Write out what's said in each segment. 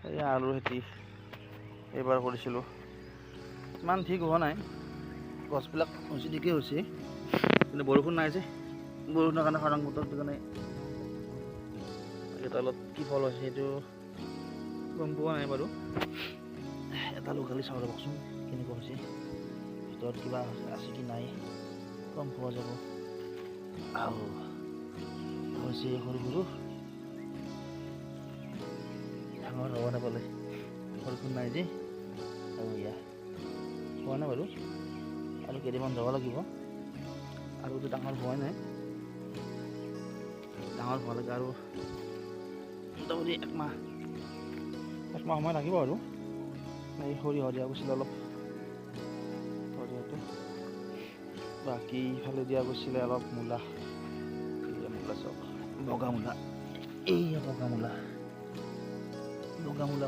এই আলুৰ খেতি এইবাৰ কৰিছিলোঁ, ইমান ঠিক হোৱা নাই, গছবিলাক হৈছে ঠিকেই হৈছে, কিন্তু বৰষুণ নাই যে, বৰষুণৰ কাৰণে খৰাং বতৰটো কাৰণে এটা অলপ কি ফল হৈছে সেইটো গম পোৱা নাই বাৰু। এটা আলু খালি চাওঁ ৰ'বচোন কেনেকুৱা হৈছে, ভিতৰত কিবা আছে কি নাই গম পোৱা যাব। আৰু হৈছে সৰু সৰু ডাঙৰ হ'ব নাপালে, বৰষুণ নাই যে, আৰু ইয়া হোৱা নাই বাৰু, আৰু কেইদিনমান যাব লাগিব, আৰুতো ডাঙৰ হোৱাই নাই, ডাঙৰ হোৱা লাগে আৰু মোটামুটি একমাহ সময় লাগিব আৰু। এই সৰিয়হ দিয়া গৈছিলে অলপ, সৰিয়হটো বাকী ইফালে দিয়া গৈছিলে অলপ মূলা, মূলা চাওক বগা মূলা, এইয়া বগা মূলা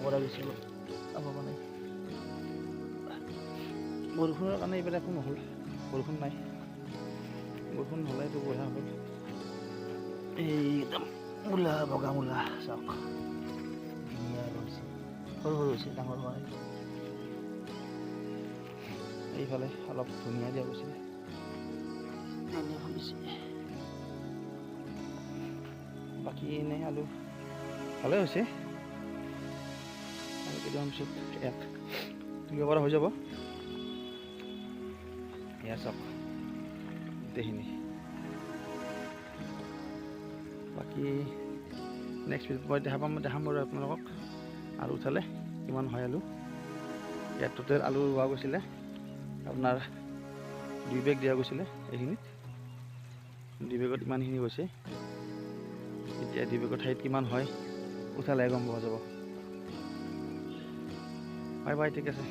কৰা গৈছিল চাব মানে, বৰষুণৰ কাৰণে এইবাৰ একো নহ'ল, বৰষুণ নাই, বৰষুণ হ'লে এইটো বেয়া হ'ল। এই একদম মূলা বগা মূলা চাওক ধুনীয়া হৈছে, সৰু সৰু হৈছে, ডাঙৰ হোৱা নাই। এইফালে অলপ ধুনীয়া দিয়া গৈছিলে, এনে হৈছে। বাকী এনে আলু ভালে হৈছে, আৰু কেইদিনমান পিছত ইয়াত তুলিব পৰা হৈ যাব। এয়া চাওক গোটেইখিনি, বাকী নেক্সট ভিডিঅ'ত মই দেখাম বাৰু আপোনালোকক আলু উঠালে কিমান হয় আলু। ইয়াত টোটেল আলু ৰোৱা গৈছিলে আপোনাৰ 2 বেগ দিয়া গৈছিলে, এইখিনিত 2 বেগত ইমানখিনি গৈছে। এতিয়া 2 বেগৰ ঠাইত কিমান হয় উঠালে গম পোৱা যাব। বাই বাই, ঠিক আছে।